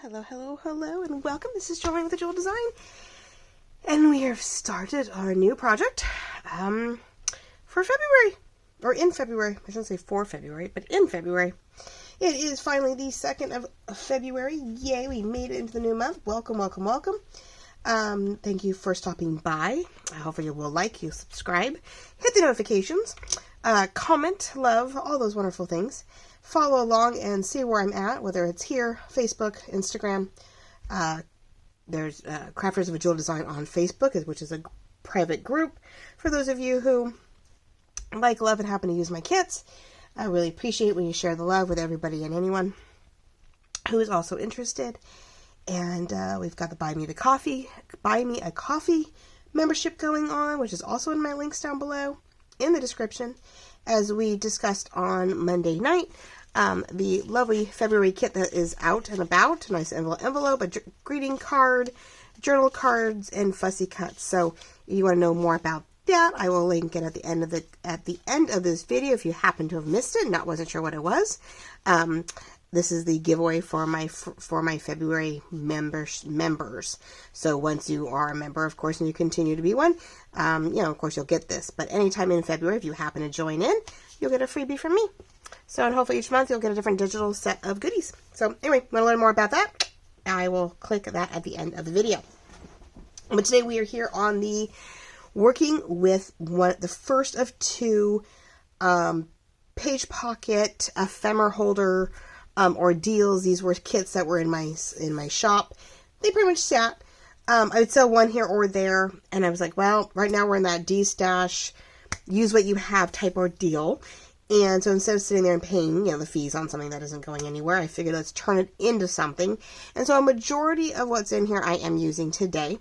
Hello, and welcome. This is Joanne with the Jewel Design, and we have started our new project for February, or in February. I shouldn't say for February, but in February. It is finally the 2nd of February. Yay, we made it into the new month. Welcome. Thank you for stopping by. Hopefully you will like, you subscribe, hit the notifications, comment, love, all those wonderful things. Follow along and see where I'm at, whether it's here, Facebook, Instagram. There's Crafters of a Jewel Design on Facebook, which is a private group for those of you who like, love, and happen to use my kits. I really appreciate when you share the love with everybody and anyone who is also interested. And we've got the Buy Me a Coffee membership going on, which is also in my links down below in the description. As we discussed on Monday night, the lovely February kit that is out and about, a nice envelope, a greeting card, journal cards, and fussy cuts. So if you want to know more about that, I will link it at the end of this video if you happen to have missed it and wasn't sure what it was. This is the giveaway for my February members. So once you are a member, of course, and you continue to be one, of course you'll get this. But anytime in February, if you happen to join in, you'll get a freebie from me. So, and hopefully each month you'll get a different digital set of goodies. So anyway, want to learn more about that? I will click that at the end of the video. But today we are here on the working with the first of two page pocket ephemera holder ordeals. These were kits that were in my shop. They pretty much sat. I would sell one here or there, and I was like, well, right now we're in that D-stash, use what you have type ordeal. And so instead of sitting there and paying, the fees on something that isn't going anywhere, I figured let's turn it into something. And so a majority of what's in here I am using today.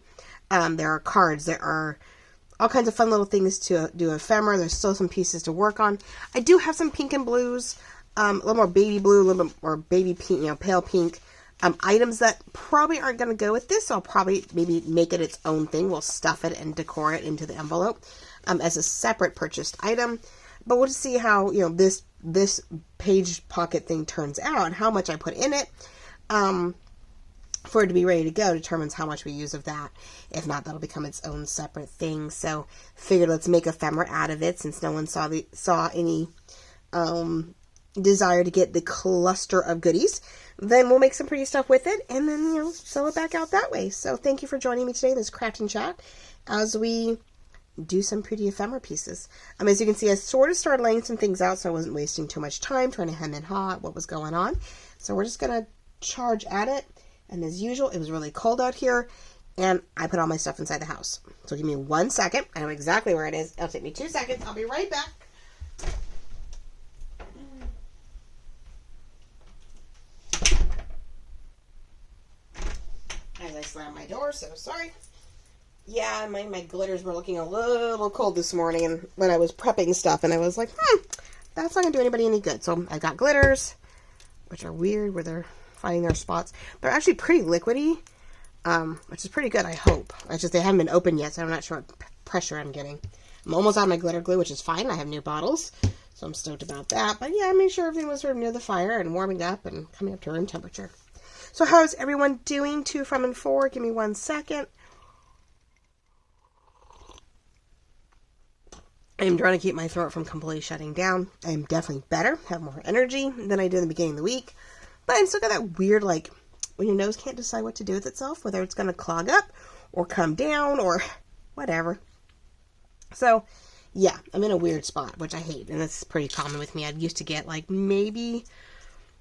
There are cards, there are all kinds of fun little things to do ephemera. There's still some pieces to work on. I do have some pink and blues. A little more baby blue, a little bit more baby pink, pale pink. Items that probably aren't going to go with this, so I'll probably maybe make it its own thing. We'll stuff it and decor it into the envelope as a separate purchased item. But we'll just see how, this page pocket thing turns out, and how much I put in it for it to be ready to go determines how much we use of that. If not, that'll become its own separate thing. So figured let's make ephemera out of it, since no one saw any desire to get the cluster of goodies. Then we'll make some pretty stuff with it, and then sell it back out that way. So thank you for joining me today in this craft and chat as we do some pretty ephemera pieces. As you can see, I sort of started laying some things out, so I wasn't wasting too much time trying to hem and haw what was going on. So we're just gonna charge at it. And as usual, it was really cold out here, and I put all my stuff inside the house. So give me 1 second. I know exactly where it is. It'll take me 2 seconds. I'll be right back. As I slam my door, so sorry. Yeah, my glitters were looking a little cold this morning, and when I was prepping stuff, and I was like, that's not going to do anybody any good. So I got glitters, which are weird, where they're finding their spots. They're actually pretty liquidy, which is pretty good, I hope. It's just they haven't been opened yet, so I'm not sure what pressure I'm getting. I'm almost out of my glitter glue, which is fine. I have new bottles, so I'm stoked about that. But yeah, I made sure everything was sort of near the fire and warming up and coming up to room temperature. So how's everyone doing? 2 from and 4. Give me 1 second. I am trying to keep my throat from completely shutting down. I am definitely better, have more energy than I did in the beginning of the week. But I'm still got that weird, when your nose can't decide what to do with itself, whether it's going to clog up or come down or whatever. So, yeah, I'm in a weird spot, which I hate. And that's pretty common with me. I used to get, maybe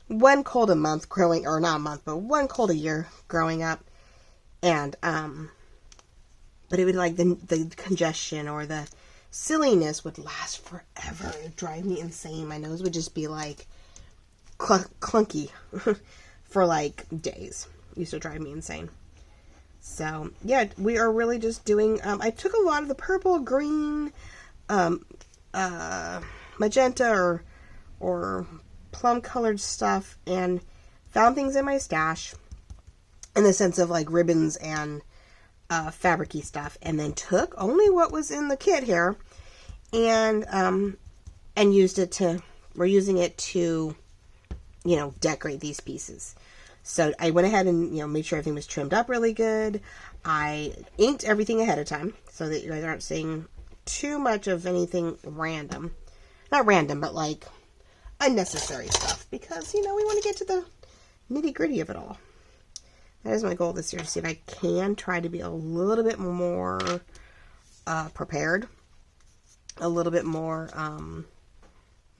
one cold a month growing, or not a month, but one cold a year growing up. And, but it would, the congestion or the silliness would last forever. It would drive me insane. My nose would just be, clunky for days. It used to drive me insane. So yeah, we are really just doing I took a lot of the purple, green, magenta or plum colored stuff and found things in my stash in the sense of ribbons and fabric-y stuff, and then took only what was in the kit here and used it to, we're using it to decorate these pieces. So I went ahead and, made sure everything was trimmed up really good. I inked everything ahead of time so that you guys aren't seeing too much of anything random. Not random, but like unnecessary stuff. Because, we want to get to the nitty gritty of it all. That is my goal this year, to see if I can try to be a little bit more prepared. A little bit more,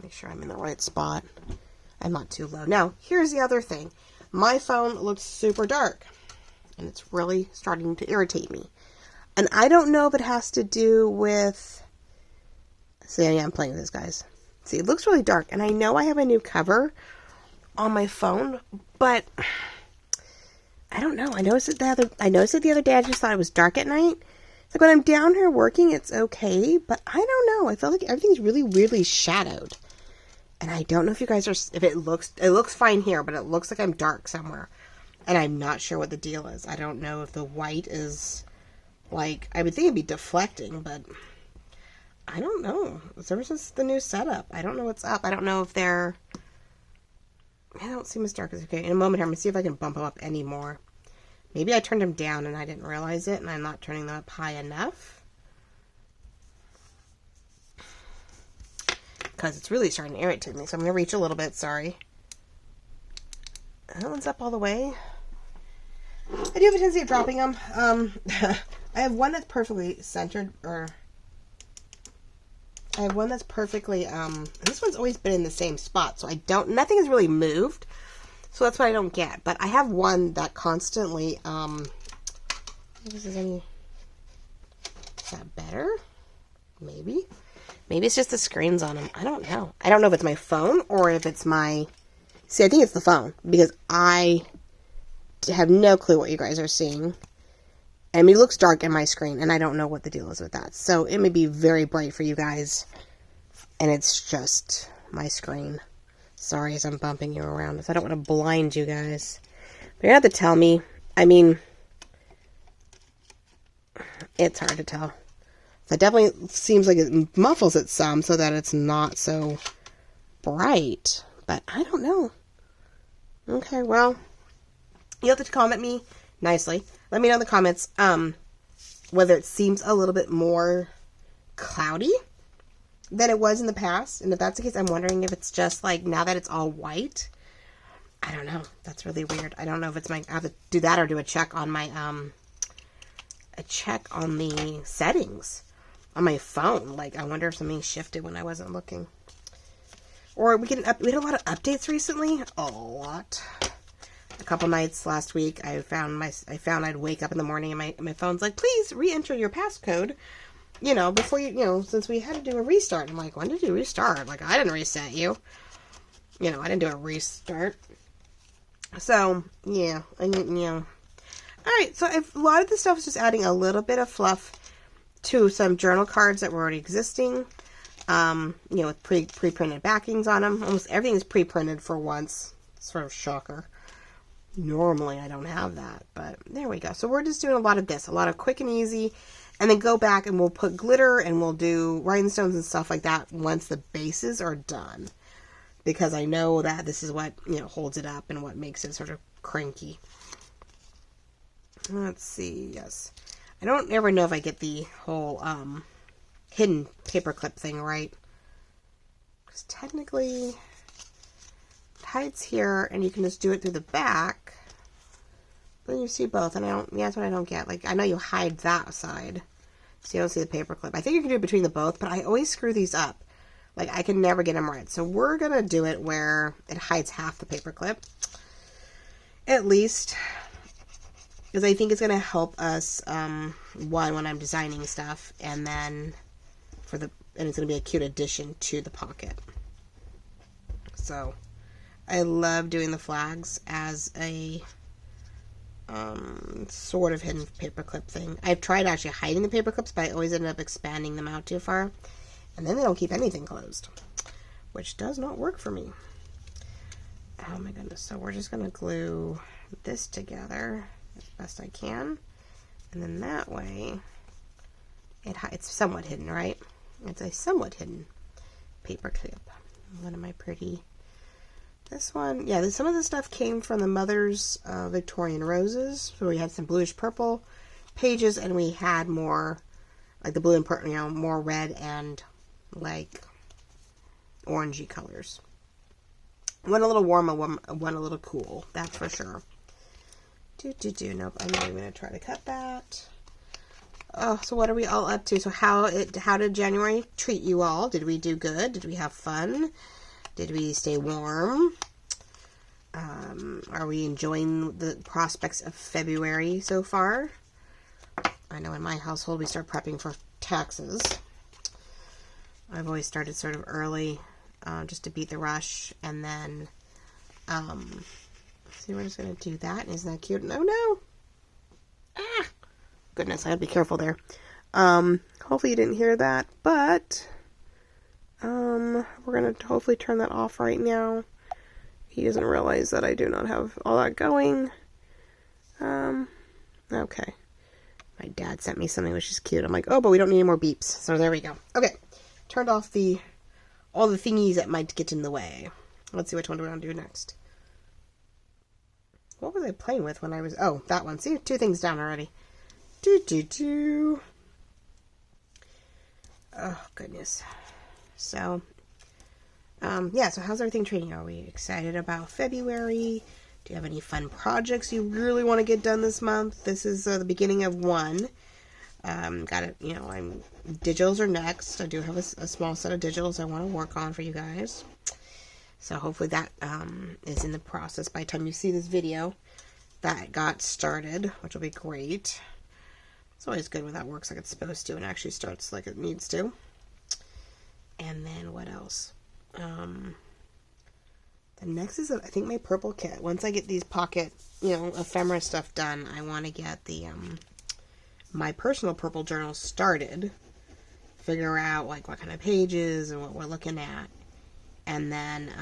make sure I'm in the right spot. I'm not too low. Now, here's the other thing. My phone looks super dark. And it's really starting to irritate me. And I don't know if it has to do with... See, yeah, I'm playing with this, guys. See, it looks really dark. And I know I have a new cover on my phone, but... I don't know. I noticed it the other day. I just thought it was dark at night. It's like when I'm down here working, it's okay. But I don't know. I feel like everything's really weirdly shadowed. And I don't know if you guys are... If it looks fine here, but it looks like I'm dark somewhere. And I'm not sure what the deal is. I don't know if the white is, like, I would think it'd be deflecting, but I don't know. It's ever since the new setup. I don't know what's up. I don't know if they're, they don't seem as dark as, okay, in a moment here, I'm going to see if I can bump them up any more. Maybe I turned them down and I didn't realize it, and I'm not turning them up high enough. Because it's really starting to irritate me, so I'm going to reach a little bit, sorry. That one's up all the way. I do have a tendency of dropping them. I have one that's perfectly centered, or I have one that's perfectly, this one's always been in the same spot, so nothing has really moved, so that's what I don't get. But I have one that constantly, is that better? Maybe it's just the screens on them. I don't know. I don't know if it's my phone or if it's my, see, I think it's the phone, because I have no clue what you guys are seeing. I mean, it looks dark in my screen, and I don't know what the deal is with that. So it may be very bright for you guys, and it's just my screen. Sorry as I'm bumping you around. I don't want to blind you guys. But you have to tell me. I mean, it's hard to tell. It definitely seems like it muffles it some so that it's not so bright. But I don't know. Okay, well, you'll have to comment me nicely. Let me know in the comments whether it seems a little bit more cloudy than it was in the past. And if that's the case, I'm wondering if it's just like now that it's all white. I don't know. That's really weird. I don't know if it's I have to do that or do a check on my a check on the settings on my phone. Like, I wonder if something shifted when I wasn't looking. Or we had a lot of updates recently. A lot. A couple nights last week, I found I'd wake up in the morning and my phone's like, please re-enter your passcode. Before since we had to do a restart. I'm like, when did you restart? Like, I didn't reset you. I didn't do a restart. So, yeah, Alright, so a lot of this stuff is just adding a little bit of fluff to some journal cards that were already existing. With pre-printed backings on them. Almost everything is pre-printed for once. Sort of shocker. Normally I don't have that, but there we go. So we're just doing a lot of this, a lot of quick and easy, and then go back and we'll put glitter and we'll do rhinestones and stuff like that once the bases are done. Because I know that this is what, holds it up and what makes it sort of cranky. Let's see, yes. I don't ever know if I get the whole, hidden paperclip thing right. Because technically, it hides here, and you can just do it through the back. But you see both, and that's what I don't get. Like, I know you hide that side, so you don't see the paperclip. I think you can do it between the both, but I always screw these up. Like, I can never get them right. So we're going to do it where it hides half the paperclip. At least. Because I think it's going to help us, one, when I'm designing stuff, and then and it's going to be a cute addition to the pocket. So, I love doing the flags as a sort of hidden paperclip thing. I've tried actually hiding the paperclips, but I always end up expanding them out too far. And then they don't keep anything closed, which does not work for me. Oh my goodness. So we're just going to glue this together as best I can. And then that way, it's somewhat hidden, right? It's a somewhat hidden paper clip. What am I pretty? This one, yeah, some of the stuff came from the Mother's Victorian Roses. So we had some bluish purple pages, and we had more, like the blue and purple, you know, more red and like orangey colors. One a little warm, one a little cool. That's for sure. Nope, I'm not even going to try to cut that. Oh, so what are we all up to? So how did January treat you all? Did we do good? Did we have fun? Did we stay warm? Are we enjoying the prospects of February so far? I know in my household we start prepping for taxes. I've always started sort of early, just to beat the rush, and then, see, we're just going to do that. Isn't that cute? No. Ah! Goodness, I had to be careful there. Hopefully you didn't hear that, but, we're going to hopefully turn that off right now. He doesn't realize that I do not have all that going. Okay. My dad sent me something which is cute. I'm like, oh, but we don't need any more beeps. So there we go. Okay. Turned off all the thingies that might get in the way. Let's see which one do we want to do next. What was I playing with when I was... Oh, that one. See, 2 things down already. Oh, goodness. So, yeah, so how's everything treating you? Are we excited about February? Do you have any fun projects you really want to get done this month? This is the beginning of one. Got it, you know, digitals are next. I do have a small set of digitals I want to work on for you guys. So hopefully that is in the process by the time you see this video. That got started, which will be great. It's always good when that works like it's supposed to and actually starts like it needs to. And then what else? The next is, I think, my purple kit. Once I get these pocket, you know, ephemera stuff done, I want to get the, my personal purple journal started. Figure out, like, what kind of pages and what we're looking at. And then,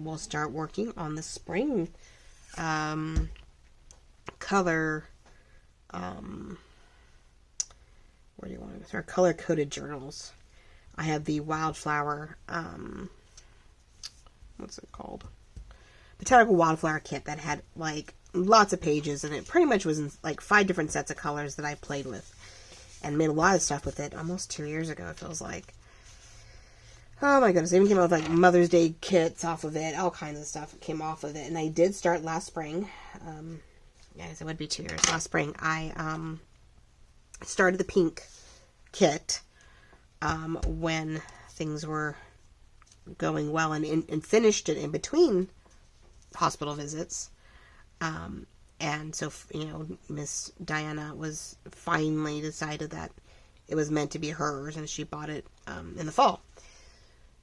we'll start working on the spring, color, where do you want to start? Color-coded journals. I have the Wildflower, what's it called? Botanical Wildflower kit that had, like, lots of pages, and it pretty much was in, like, 5 different sets of colors that I played with, and made a lot of stuff with it almost 2 years ago, it feels like. Oh my goodness, I even came out with, like, Mother's Day kits off of it, all kinds of stuff came off of it, and I did start last spring, yes, it would be 2 years, last spring, I, started the pink kit, when things were going well, and finished it in between hospital visits, and so, you know, Miss Diana was finally decided that it was meant to be hers, and she bought it, in the fall,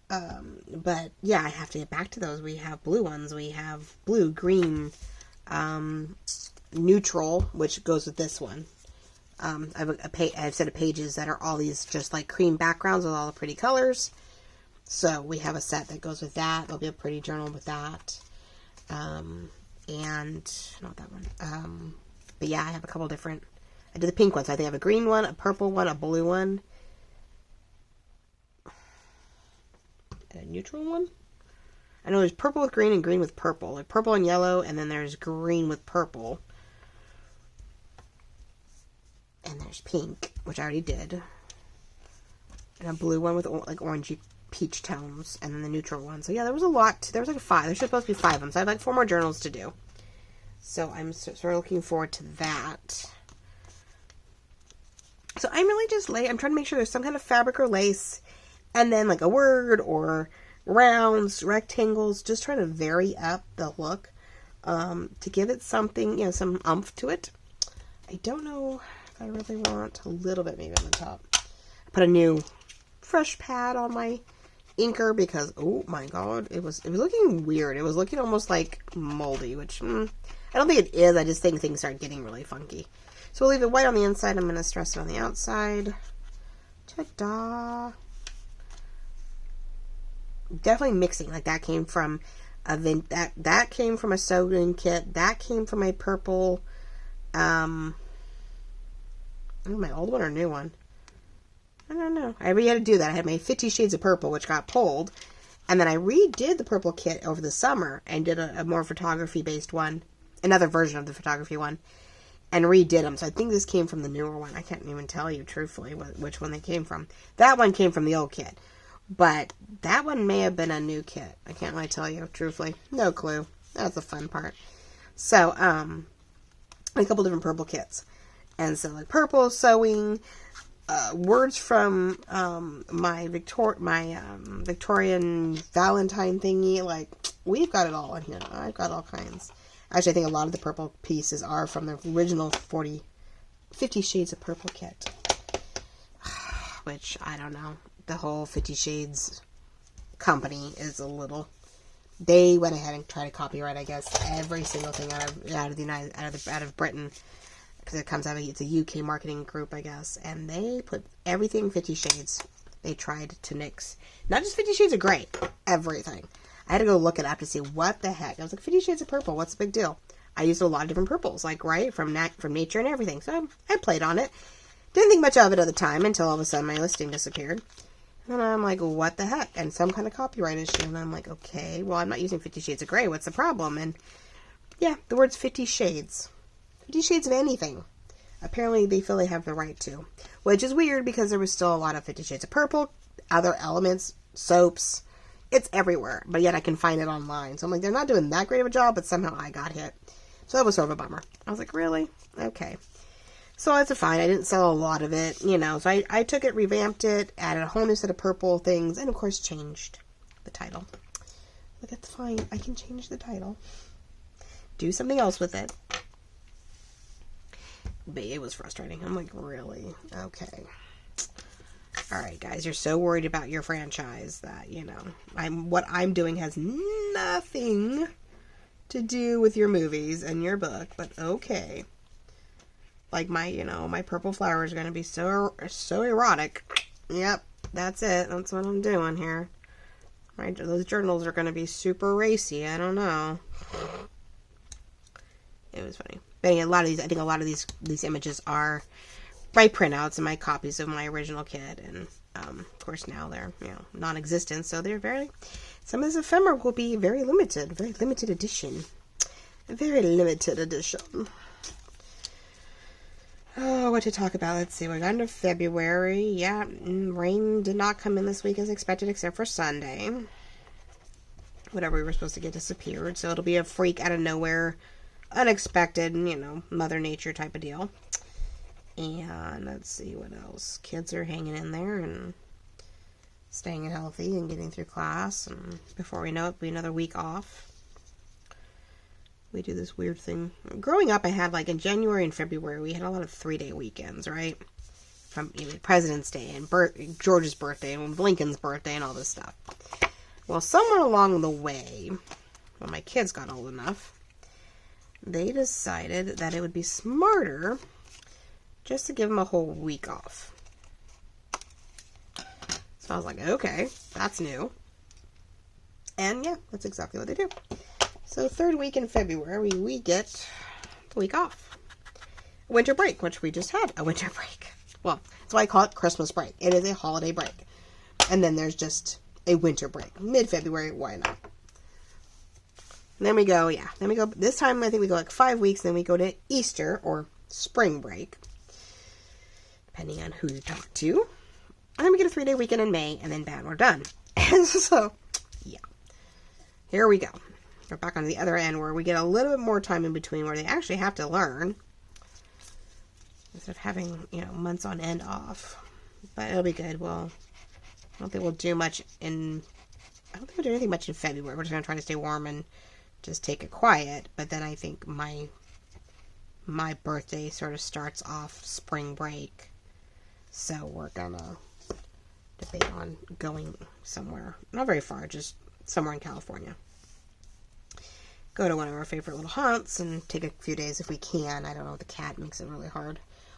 but, yeah, I have to get back to those. We have blue ones, we have blue, green, neutral, which goes with this one. I have a set of pages that are all these just like cream backgrounds with all the pretty colors. So we have a set that goes with that. There'll be a pretty journal with that. And not that one. But yeah, I have a couple different. I did the pink ones. I think I have a green one, a purple one, a blue one, and a neutral one. I know there's purple with green and green with purple. Like purple and yellow, and then there's green with purple. And there's pink, which I already did. And a blue one with like orangey peach tones. And then the neutral one. So yeah, there was a lot. There was like 5. There's supposed to be 5 of them. So I have like 4 more journals to do. So I'm sort of looking forward to that. So I'm really just I'm trying to make sure there's some kind of fabric or lace. And then like a word or rounds, rectangles. Just trying to vary up the look. To give it something, you know, some oomph to it. I don't know... I really want a little bit maybe on the top. I put a new fresh pad on my inker because, oh my god, it was looking weird. It was looking almost like moldy, which I don't think it is. I just think things start getting really funky. So we'll leave it white on the inside. I'm going to stress it on the outside. Ta-da! Definitely mixing. Like that came from that came from a sewing kit. That came from a purple. My old one or new one? I don't know. I already had to do that. I had my 50 Shades of Purple, which got pulled. And then I redid the purple kit over the summer and did a more photography-based one, another version of the photography one, and redid them. So I think this came from the newer one. I can't even tell you, truthfully, which one they came from. That one came from the old kit. But that one may have been a new kit. I can't really tell you, truthfully. No clue. That's the fun part. So, a couple different purple kits. And so, like, purple sewing, words from my Victorian Valentine thingy. Like, we've got it all in here. I've got all kinds. Actually, I think a lot of the purple pieces are from the original 50 Shades of Purple kit. Which, I don't know. The whole 50 Shades company is a little... They went ahead and tried to copyright, I guess, every single thing out of Britain. Because it comes out of, it's a UK marketing group, I guess. And they put everything 50 Shades. They tried to nix. Not just 50 Shades of Grey. Everything. I had to go look it up to see what the heck. I was like, 50 Shades of Purple, what's the big deal? I used a lot of different purples, like, right? From nature and everything. So I played on it. Didn't think much of it at the time until all of a sudden my listing disappeared. And I'm like, what the heck? And some kind of copyright issue. And I'm like, okay, well, I'm not using 50 Shades of Grey. What's the problem? And yeah, the word's 50 Shades. 50 Shades of anything. Apparently, they feel they have the right to. Which is weird because there was still a lot of 50 Shades of Purple, other elements, soaps. It's everywhere. But yet I can find it online. So I'm like, they're not doing that great of a job, but somehow I got hit. So that was sort of a bummer. I was like, really? Okay. So it's fine. I didn't sell a lot of it, you know. So I took it, revamped it, added a whole new set of purple things, and of course changed the title. But that's fine. I can change the title. Do something else with it. But it was frustrating. I'm like, really? Okay. Alright, guys. You're so worried about your franchise that, you know, what I'm doing has nothing to do with your movies and your book, but okay. Like my purple flowers are going to be so erotic. Yep, that's it. That's what I'm doing here. Right, those journals are going to be super racy. I don't know. It was funny. But yeah, I think a lot of these images are my printouts and my copies of my original kit. And, of course, now they're, non-existent. So they're some of this ephemera will be very limited edition. A very limited edition. Oh, what to talk about? Let's see. We're into February. Yeah, rain did not come in this week as expected, except for Sunday. Whatever we were supposed to get disappeared. So it'll be a freak out of nowhere, unexpected, Mother Nature type of deal. And let's see what else. Kids are hanging in there and staying healthy and getting through class. And before we know it, it'll be another week off. We do this weird thing. Growing up, I had, like, in January and February, we had a lot of 3-day weekends, right? From President's Day and George's birthday and Lincoln's birthday and all this stuff. Well, somewhere along the way, when my kids got old enough, they decided that it would be smarter just to give them a whole week off. So I was like, okay, that's new. And yeah, that's exactly what they do. So, third week in February, we get the week off. Winter break, which we just had a winter break. Well, that's why I call it Christmas break. It is a holiday break. And then there's just a winter break. Mid-February, why not? And then we go, this time I think we go like 5 weeks, then we go to Easter, or spring break. Depending on who you talk to. And then we get a 3-day weekend in May, and then bam, we're done. And so, yeah. Here we go. We're back on the other end where we get a little bit more time in between where they actually have to learn instead of having, months on end off. But it'll be good. I don't think we'll do anything much in February. We're just going to try to stay warm and just take it quiet. But then I think my birthday sort of starts off spring break. So we're going to debate on going somewhere. Not very far, just somewhere in California. Go to one of our favorite little haunts and take a few days if we can. I don't know, the cat makes it really hard.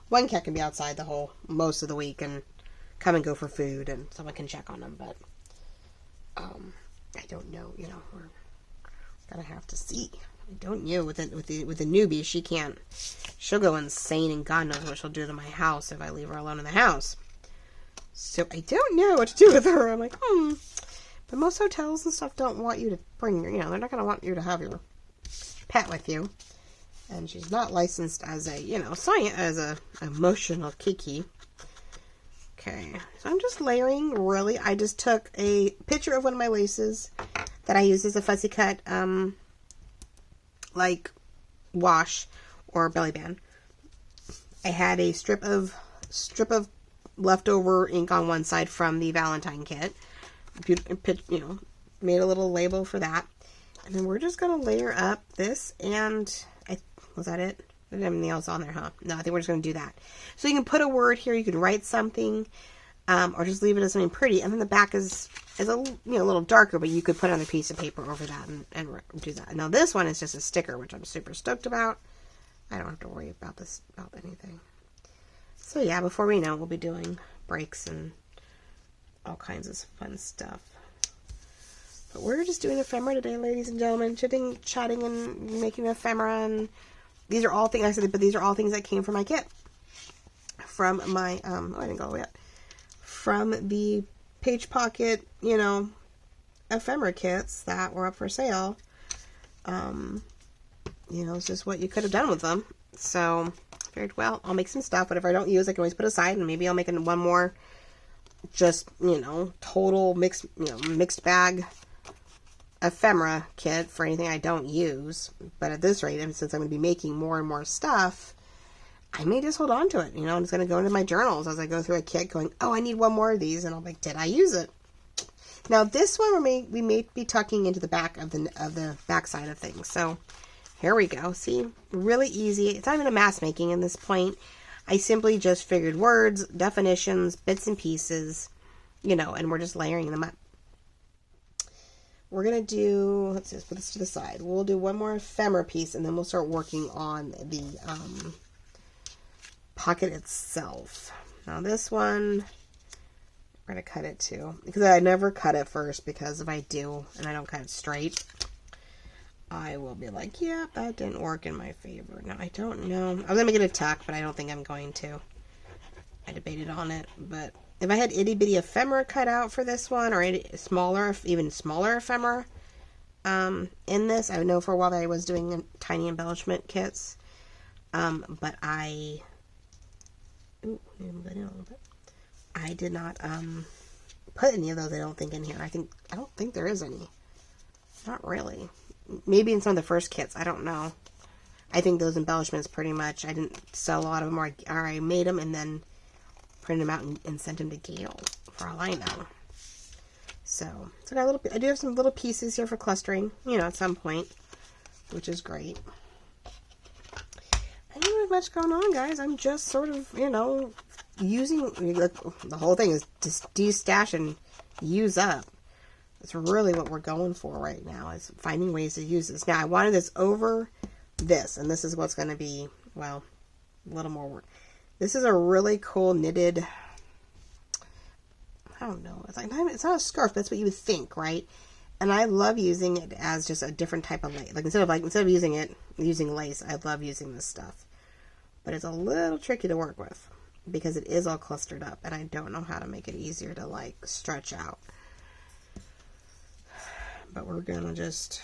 One cat can be outside most of the week and come and go for food and someone can check on them, but I don't know, we're gonna have to see. I don't know, with the newbie, she'll go insane and God knows what she'll do to my house if I leave her alone in the house. So I don't know what to do with her. I'm like, But most hotels and stuff don't want you to bring your, they're not going to want you to have your pet with you. And she's not licensed as a, as a emotional kiki. Okay, so I'm just layering, really. I just took a picture of one of my laces that I use as a fussy cut, like, wash or belly band. I had a strip of leftover ink on one side from the Valentine kit. Made a little label for that. And then we're just going to layer up this and, was that it? Didn't have anything else on there, huh? No, I think we're just going to do that. So you can put a word here, you can write something, or just leave it as something pretty. And then the back is a little darker, but you could put another piece of paper over that and do that. Now this one is just a sticker, which I'm super stoked about. I don't have to worry about anything. So yeah, before we know, we'll be doing breaks and all kinds of fun stuff. But we're just doing ephemera today, ladies and gentlemen. Chatting and making ephemera. And these are all things, I said, but these are all things that came from my kit. From my, I didn't go yet. From the Page Pocket, ephemera kits that were up for sale. It's just what you could have done with them. So, I figured, well, I'll make some stuff. Whatever I don't use, I can always put aside. And maybe I'll make one more, just, total mixed bag ephemera kit for anything I don't use. But at this rate, since I'm going to be making more and more stuff, I may just hold on to it. I'm just going to go into my journals as I go through a kit going, oh, I need one more of these. And I'll be like, did I use it? Now, this one we may be tucking into the back of the back side of things. So, here we go. See? Really easy. It's not even a mass making at this point. I simply just figured words, definitions, bits and pieces, and we're just layering them up. We're going to do, let's just put this to the side. We'll do one more ephemera piece, and then we'll start working on the pocket itself. Now this one, we're going to cut it too. Because I never cut it first, because if I do, and I don't cut it straight, I will be like, yeah, that didn't work in my favor. Now, I don't know. I was going to make it a tuck, but I don't think I'm going to. I debated on it, but if I had itty bitty ephemera cut out for this one, or even smaller ephemera in this, I know for a while that I was doing tiny embellishment kits, but I did not put any of those, I don't think, in here. I don't think there is any. Not really. Maybe in some of the first kits, I don't know. I think those embellishments pretty much, I didn't sell a lot of them, or I made them and then printed them out and sent them to Gail, for all I know. So I do have some little pieces here for clustering, at some point, which is great. I don't have much going on, guys. I'm just sort of, using, the whole thing is just de-stash and use up. That's really what we're going for right now, is finding ways to use this. Now, I wanted this over this, and this is what's going to be, well, a little more work. This is a really cool knitted, I don't know, it's not a scarf, that's what you would think, right? And I love using it as just a different type of lace. Instead of using lace, I love using this stuff. But it's a little tricky to work with, because it is all clustered up, and I don't know how to make it easier to, stretch out. But we're gonna just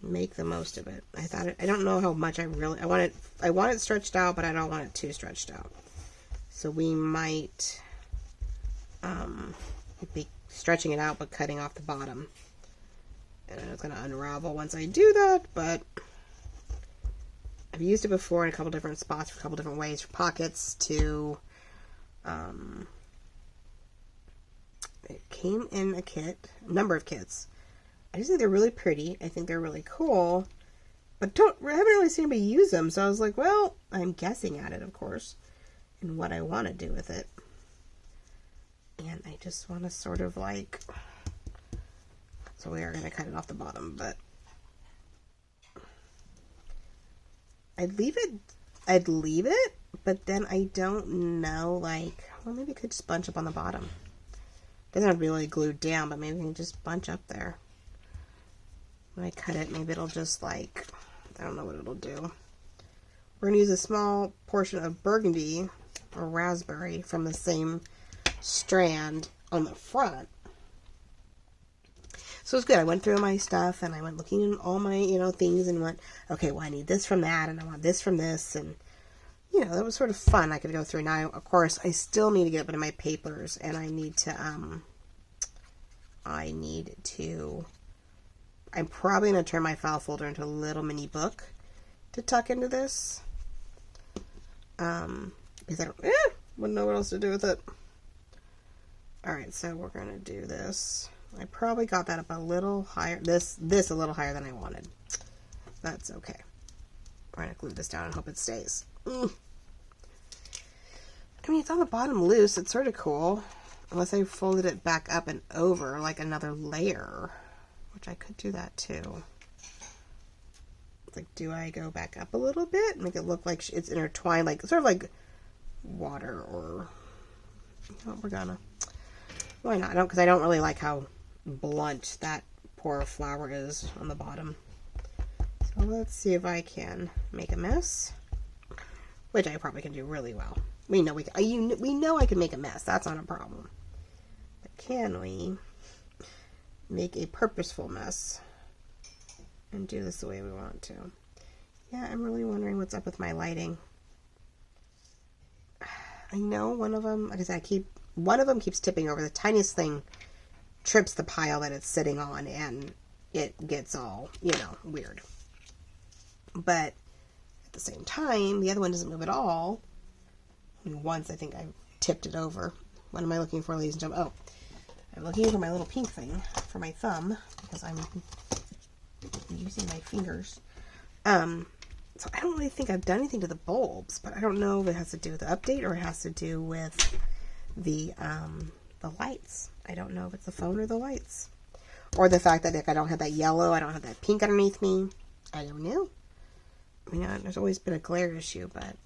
make the most of it. I don't know how much I want it stretched out, but I don't want it too stretched out. So we might be stretching it out, but cutting off the bottom. And it's gonna unravel once I do that, but I've used it before in a couple different spots, for a couple different ways, for pockets, to it came in a number of kits. I just think they're really pretty. I think they're really cool, but haven't really seen anybody use them. So I was like, well, I'm guessing at it, of course, and what I want to do with it. And I just want to sort of so we are going to cut it off the bottom, but I'd leave it, but then I don't know, well, maybe it could just bunch up on the bottom. It doesn't have to be really glued down, but maybe it can just bunch up there. When I cut it, maybe it'll just I don't know what it'll do. We're going to use a small portion of burgundy or raspberry from the same strand on the front. So it's good. I went through my stuff and I went looking in all my, things and went, okay, well, I need this from that and I want this from this. And, that was sort of fun. I could go through. Now, of course, I still need to get up into my papers and I need to, I'm probably going to turn my file folder into a little mini book to tuck into this. Because I wouldn't know what else to do with it. Alright, so we're going to do this. I probably got that up a little higher. This a little higher than I wanted. That's okay. We're going to glue this down and hope it stays. I mean, it's on the bottom loose. It's sort of cool. Unless I folded it back up and over like another layer. Which I could do that too. It's like, do I go back up a little bit? Make it look like it's intertwined. Like, sort of like water or... we're gonna... Why not? Because I don't really like how blunt that poor flower is on the bottom. So let's see if I can make a mess. Which I probably can do really well. We know we know I can make a mess. That's not a problem. But can we make a purposeful mess and do this the way we want to? Yeah, I'm really wondering what's up with my lighting. I know one of them, like I said, one of them keeps tipping over. The tiniest thing trips the pile that it's sitting on and it gets all, weird. But at the same time, the other one doesn't move at all. And once I think I tipped it over. What am I looking for, ladies and gentlemen? Oh, I'm looking for my little pink thing for my thumb because I'm using my fingers. So I don't really think I've done anything to the bulbs, but I don't know if it has to do with the update or it has to do with the lights. I don't know if it's the phone or the lights. Or the fact that I don't have that yellow, I don't have that pink underneath me. I don't know. There's always been a glare issue, but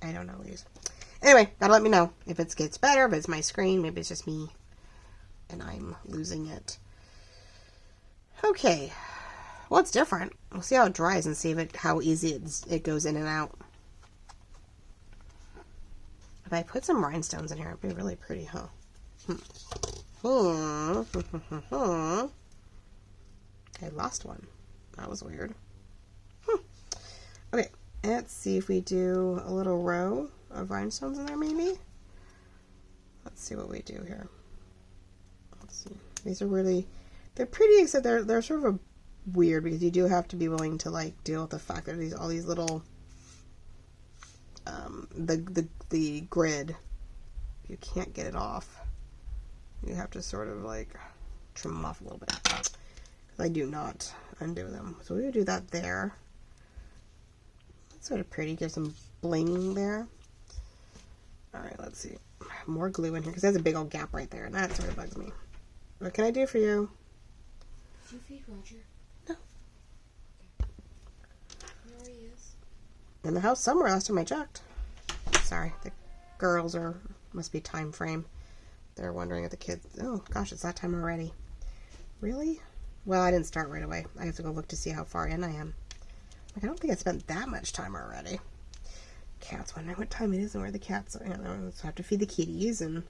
I don't know, ladies. Anyway, gotta let me know if it gets better, if it's my screen, maybe it's just me and I'm losing it. Okay. Well, it's different. We'll see how it dries and see how easy it goes in and out. If I put some rhinestones in here, it'd be really pretty, huh? I lost one. That was weird. Okay, let's see if we do a little row of rhinestones in there, maybe. Let's see what we do here. Let's see. These are really, they're pretty, except they're sort of weird because you do have to be willing to like deal with the fact that all these little the grid, you can't get it off. You have to sort of like trim them off a little bit. I do not undo them. So we would do that there. That's sort of pretty. Give some bling there. Alright, let's see. More glue in here because there's a big old gap right there and that sort of bugs me. What can I do for you? Did you feed Roger? No. Okay. Where he is? In the house somewhere, last time I checked. Sorry, the girls must be time frame. They're wondering if the kids, oh gosh, it's that time already. Really? Well, I didn't start right away. I have to go look to see how far in I am. Like, I don't think I spent that much time already. Cats wondering what time it is and where the cats are. So I have to feed the kitties and...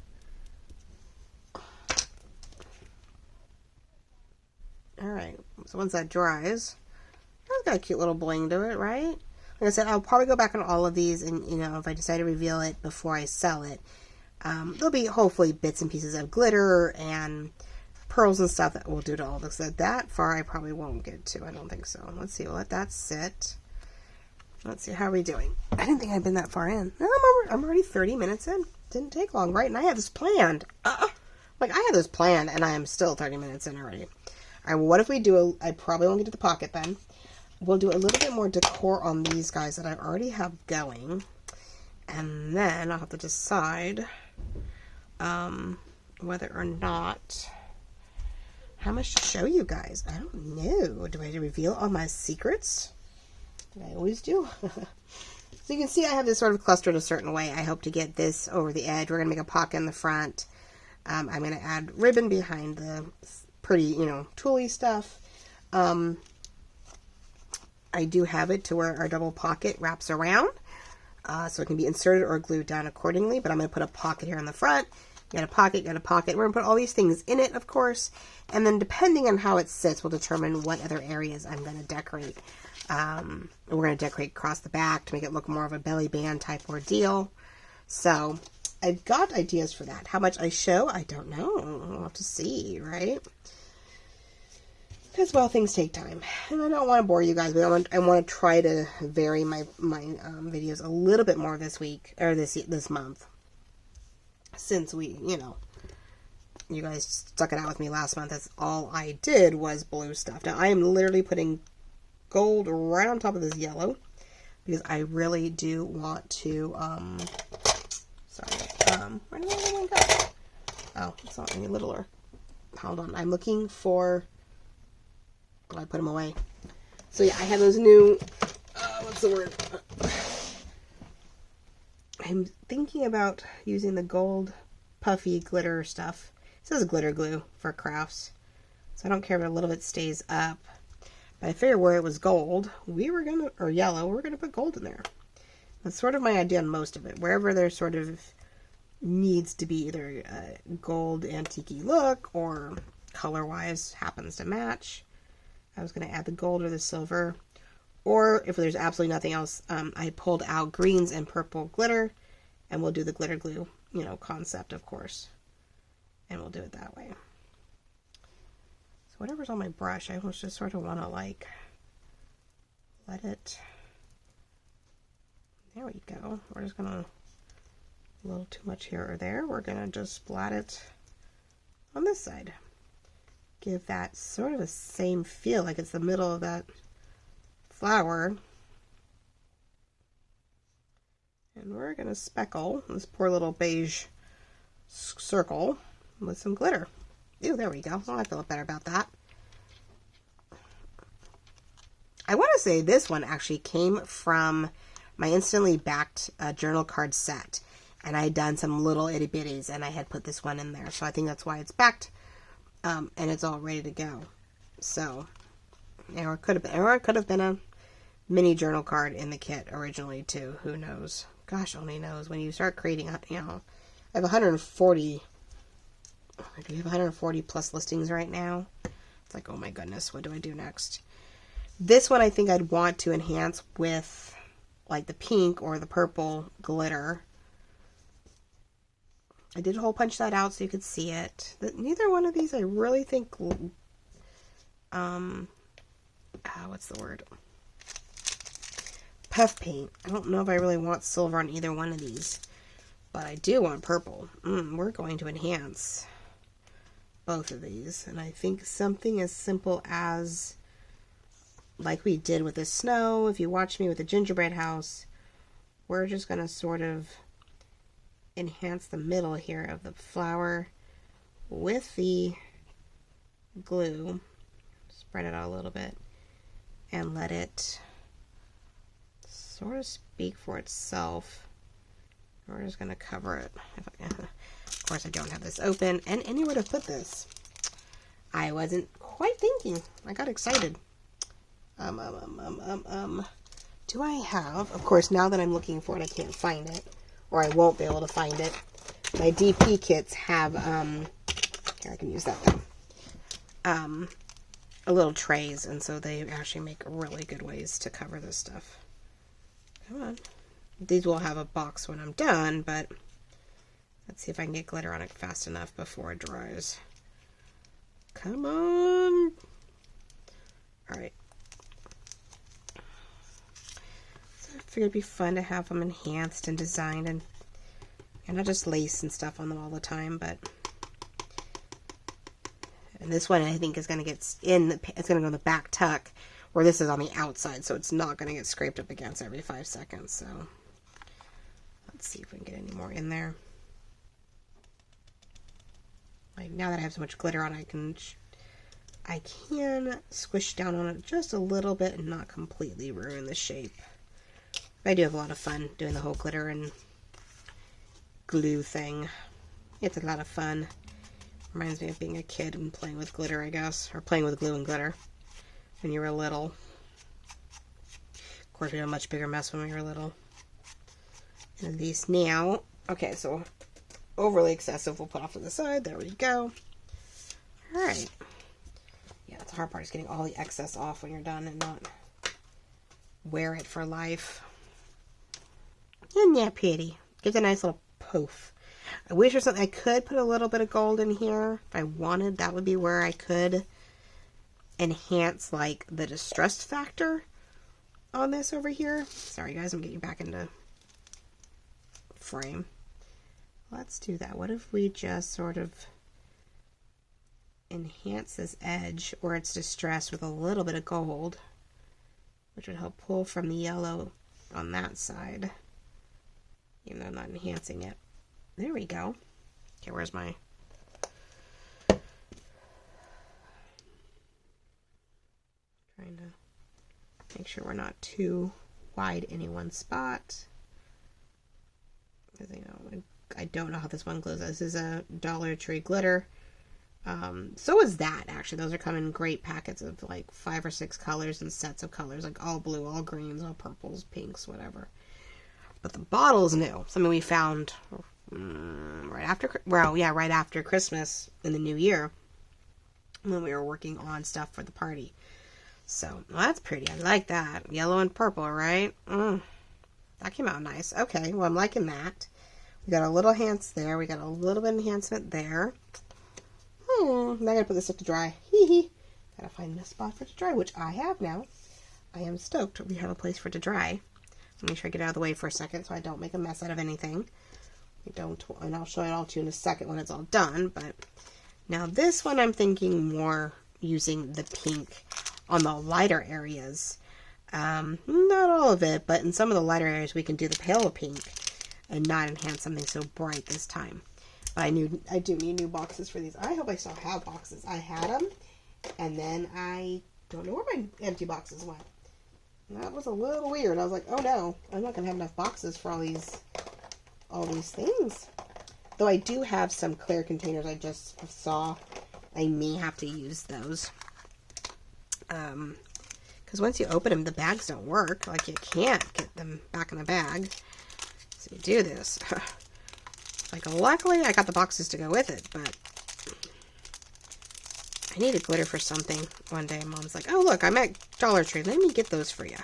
Alright, so once that dries, it's got a cute little bling to it, right? Like I said, I'll probably go back on all of these and, if I decide to reveal it before I sell it, there'll be hopefully bits and pieces of glitter and pearls and stuff that we'll do to all this. That far I probably won't get to. I don't think so. Let's see. We'll let that sit. Let's see. How are we doing? I didn't think I'd been that far in. No, I'm already 30 minutes in. Didn't take long, right? And I had this planned. Like, I had this planned, and I am still 30 minutes in already. All right, well, what if we do I probably won't get to the pocket then. We'll do a little bit more decor on these guys that I already have going. And then I'll have to decide whether or not... how much to show you guys. I don't know. Do I reveal all my secrets? I always do. So you can see I have this sort of clustered a certain way. I hope to get this over the edge. We're going to make a pocket in the front. I'm going to add ribbon behind the pretty, tooly stuff. I do have it to where our double pocket wraps around. So it can be inserted or glued down accordingly. But I'm going to put a pocket here in the front. got a pocket, got a pocket. We're going to put all these things in it, of course. And then depending on how it sits will determine what other areas I'm going to decorate. We're going to decorate across the back to make it look more of a belly band type ordeal. So I've got ideas for that. How much I show, I don't know. We'll have to see, right? Because, well, things take time. And I don't want to bore you guys, but I want to try to vary my videos a little bit more this week, or this month. Since you guys stuck it out with me last month. That's all I did was blue stuff. Now, I am literally putting gold right on top of this yellow because I really do want to, where did the other one go? Oh, it's not any littler. Hold on, I'm looking for, I put them away. So yeah, I have those new, what's the word? I'm thinking about using the gold puffy glitter stuff. It says glitter glue for crafts. So I don't care if a little bit stays up. But I figured where it was gold, or yellow, we're going to put gold in there. That's sort of my idea on most of it. Wherever there sort of needs to be either a gold antique look or color-wise happens to match, I was going to add the gold or the silver. Or if there's absolutely nothing else, I pulled out greens and purple glitter, and we'll do the glitter glue, concept, of course. And we'll do it that way. So whatever's on my brush, I almost just sort of want to, like, let it... There we go. We're just going to... A little too much here or there. We're going to just splat it on this side. Give that sort of the same feel, like it's the middle of that flower. And we're going to speckle this poor little beige circle with some glitter. Ew, there we go. Oh, I feel better about that. I want to say this one actually came from my instantly backed journal card set. And I had done some little itty bitties and I had put this one in there. So I think that's why it's backed. And it's all ready to go. So, or it could have been a mini journal card in the kit originally too. Who knows? Gosh only knows. When you start creating, I have 140. Do we have 140 plus listings right now? It's like, oh my goodness, what do I do next? This one I think I'd want to enhance with like the pink or the purple glitter. I did hole punch that out so you could see it. Neither one of these I really think, what's the word? Puff paint. I don't know if I really want silver on either one of these, but I do want purple. We're going to enhance both of these, and I think something as simple as, like we did with the snow, if you watch me with the gingerbread house, we're just going to sort of enhance the middle here of the flower with the glue. Spread it out a little bit and let it sort of speak for itself. We're just going to cover it. Of course, I don't have this open and anywhere to put this. I wasn't quite thinking. I got excited. Do I have, of course, now that I'm looking for it, I can't find it, or I won't be able to find it. My DP kits have, here, I can use that though, a little trays, and so they actually make really good ways to cover this stuff. Come on. These will have a box when I'm done, but let's see if I can get glitter on it fast enough before it dries. Come on. Alright. So I figured it'd be fun to have them enhanced and designed and not just lace and stuff on them all the time, but... And this one I think is going to get it's going to go in the back tuck, where this is on the outside, so it's not going to get scraped up against every 5 seconds, so... Let's see if we can get any more in there. Like, now that I have so much glitter on, I can squish down on it just a little bit and not completely ruin the shape. But I do have a lot of fun doing the whole glitter and glue thing. It's a lot of fun. Reminds me of being a kid and playing with glitter, I guess. Or playing with glue and glitter when you were little. Of course, we had a much bigger mess when we were little. And at least now... Okay, so overly excessive, we'll put off to the side. There we go. All right. Yeah, that's the hard part, is getting all the excess off when you're done and not wear it for life. Isn't that pretty? Gives a nice little poof. I wish there's something I could put a little bit of gold in here if I wanted. That would be where I could enhance like the distressed factor on this over here. Sorry guys, I'm getting back into frame. Let's do that. What if we just sort of enhance this edge where it's distressed with a little bit of gold, which would help pull from the yellow on that side, even though I'm not enhancing it. There we go. Okay, where's my... Trying to make sure we're not too wide in any one spot. Because I don't know how this one glows. This is a Dollar Tree glitter. So is that, actually. Those are coming in great packets of like 5 or 6 colors and sets of colors, like all blue, all greens, all purples, pinks, whatever. But the bottle's new. Something we found right after Christmas in the new year when we were working on stuff for the party. So, well, that's pretty. I like that. Yellow and purple, right? That came out nice. Okay, well, I'm liking that. We got a little enhance there. We got a little bit of enhancement there. Now I gotta put this stuff to dry. Gotta find a spot for it to dry, which I have now. I am stoked we have a place for it to dry. Let me try to get out of the way for a second so I don't make a mess out of anything. And I'll show it all to you in a second when it's all done. But now this one I'm thinking more using the pink on the lighter areas. Not all of it, but in some of the lighter areas we can do the pale pink and not enhance something so bright this time. But I do need new boxes for these. I hope I still have boxes. I had them, and then I don't know where my empty boxes went. And that was a little weird. I was like, oh no, I'm not gonna have enough boxes for all these things. Though I do have some clear containers I just saw. I may have to use those. Because once you open them, the bags don't work. Like, you can't get them back in the bag. So you do this. Like, luckily, I got the boxes to go with it, but I needed glitter for something one day. Mom's like, oh, look, I'm at Dollar Tree. Let me get those for you.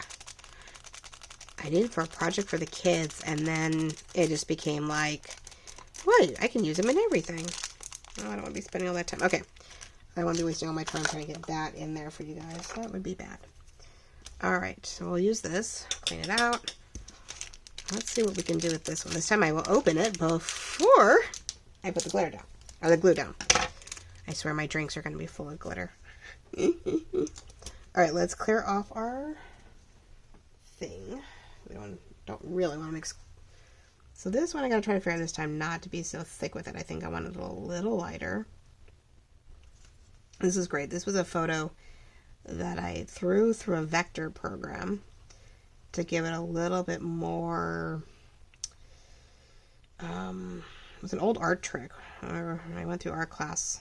I did it for a project for the kids, and then it just became like, what? I can use them in everything. Oh, I don't want to be spending all that time. Okay. I don't want to be wasting all my time trying to get that in there for you guys. That would be bad. Alright, so we'll use this. Clean it out. Let's see what we can do with this one. This time I will open it before I put the glitter down. Or the glue down. I swear my drinks are going to be full of glitter. Alright, let's clear off our thing. We don't really want to mix. So this one I got to try to figure out this time not to be so thick with it. I think I want it a little lighter. This is great. This was a photo that I threw through a vector program to give it a little bit more, it was an old art trick. I went through art class.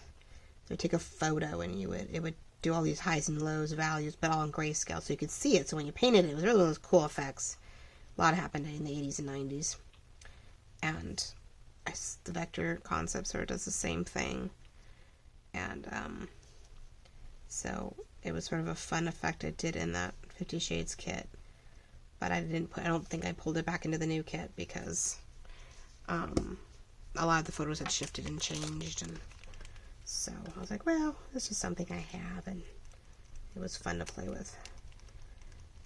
So you take a photo and it would do all these highs and lows values, but all in grayscale, so you could see it. So when you painted it, it was really one of those cool effects. A lot happened in the 80s and 90s. And the vector concept sort of does the same thing. And, so it was sort of a fun effect I did in that 50 Shades kit. But I don't think I pulled it back into the new kit because a lot of the photos had shifted and changed, and so I was like, well, this is something I have, and it was fun to play with.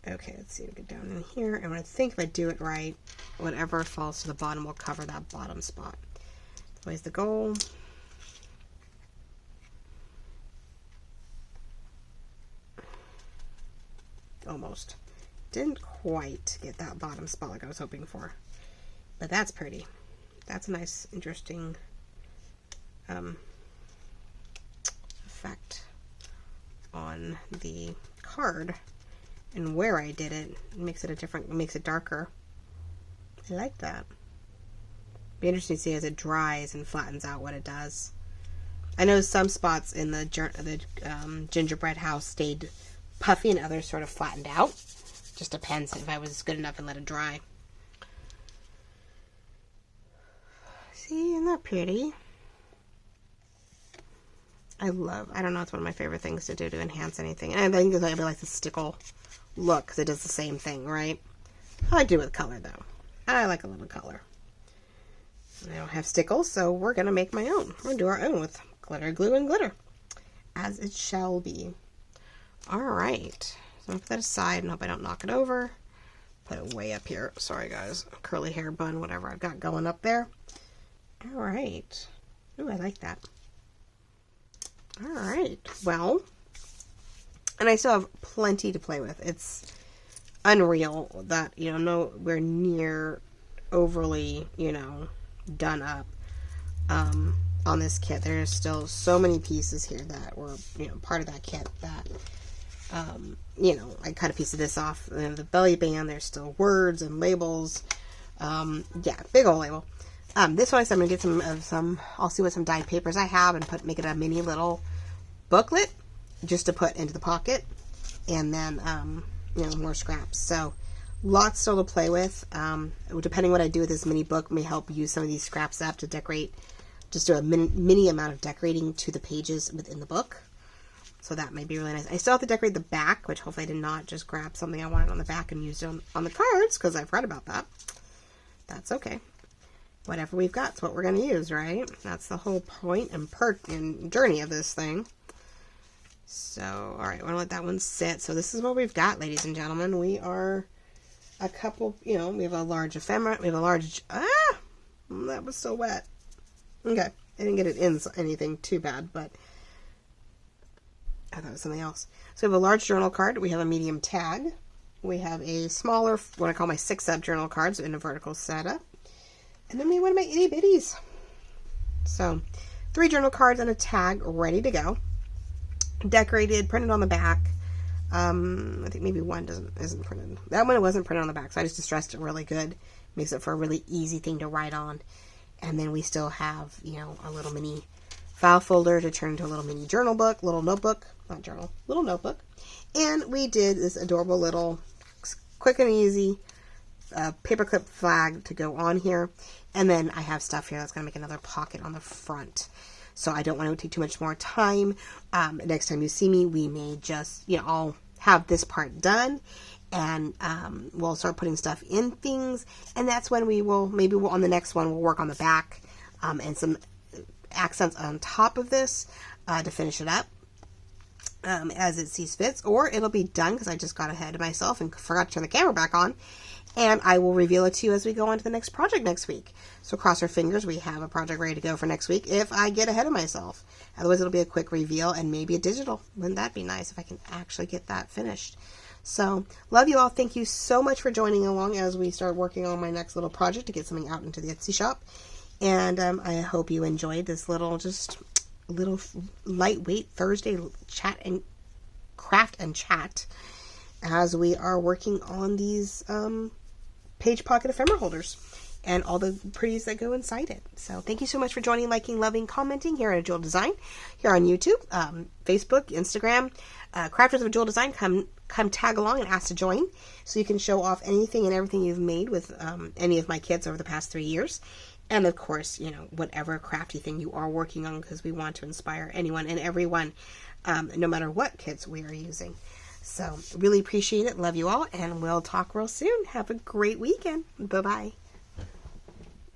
Okay, let's see, we'll get down in here, and I think if I do it right, whatever falls to the bottom will cover that bottom spot. That's always the goal. Almost. Didn't quite get that bottom spot like I was hoping for. But that's pretty. That's a nice, interesting effect on the card. And where I did it makes it darker. I like that. Be interesting to see as it dries and flattens out what it does. I know some spots in the gingerbread house stayed puffy and others sort of flattened out. Just depends if I was good enough and let it dry. See, isn't that pretty? I don't know, it's one of my favorite things to do to enhance anything. And I think it's like the stickle look, because it does the same thing, right? I like to do it with color, though. I like a little color. I don't have stickles, so we're going to make my own. We're going to do our own with glitter, glue, and glitter. As it shall be. Alright. So I'm going to put that aside and hope I don't knock it over. Put it way up here. Sorry, guys. Curly hair bun, whatever I've got going up there. Alright. Ooh, I like that. Alright. Well, and I still have plenty to play with. It's unreal that, you know, nowhere near overly, you know, done up on this kit. There's still so many pieces here that were, you know, part of that kit that, you know, I cut a piece of this off. And the belly band, there's still words and labels. Yeah, big old label. This one, I'm going to get I'll see what some dyed papers I have and make it a mini little booklet just to put into the pocket. And then, you know, more scraps. So, lots still to play with. Depending what I do with this mini book may help use some of these scraps up to decorate, just do a mini amount of decorating to the pages within the book. So that may be really nice. I still have to decorate the back, which hopefully I did not just grab something I wanted on the back and used it on the cards, because I've read about that. That's okay. Whatever we've got is what we're going to use, right? That's the whole point and journey of this thing. So, alright, we're going to let that one sit. So this is what we've got, ladies and gentlemen. We are a couple, you know, we have a large ephemera. We have a large, that was so wet. Okay, I didn't get it in anything too bad, but I thought it was something else. So we have a large journal card. We have a medium tag. We have a smaller, what I call my 6-up journal cards in a vertical setup. And then we have one of my itty bitties. So 3 journal cards and a tag ready to go. Decorated, printed on the back. I think maybe one isn't printed. That one wasn't printed on the back, so I just distressed it really good. Makes it for a really easy thing to write on. And then we still have, you know, a little mini file folder to turn into a little mini journal book, little notebook, not journal, little notebook. And we did this adorable little quick and easy paperclip flag to go on here. And then I have stuff here that's going to make another pocket on the front. So I don't want to take too much more time. Next time you see me, we may just, you know, I'll have this part done. And we'll start putting stuff in things. And that's when on the next one, we'll work on the back and some accents on top of this to finish it up as it sees fits. Or it'll be done because I just got ahead of myself and forgot to turn the camera back on. And I will reveal it to you as we go on to the next project next week. So cross our fingers, we have a project ready to go for next week if I get ahead of myself. Otherwise, it'll be a quick reveal and maybe a digital. Wouldn't that be nice if I can actually get that finished? So, love you all. Thank you so much for joining along as we start working on my next little project to get something out into the Etsy shop. And I hope you enjoyed this little lightweight Thursday chat and craft and chat as we are working on these page pocket ephemera holders and all the pretties that go inside it. So thank you so much for joining, liking, loving, commenting here at A Jewel Design, here on YouTube, Facebook, Instagram. Crafters of A Jewel Design, come tag along and ask to join so you can show off anything and everything you've made with any of my kits over the past 3 years. And of course, you know, whatever crafty thing you are working on, because we want to inspire anyone and everyone, no matter what kits we are using. So really appreciate it. Love you all. And we'll talk real soon. Have a great weekend. Bye-bye.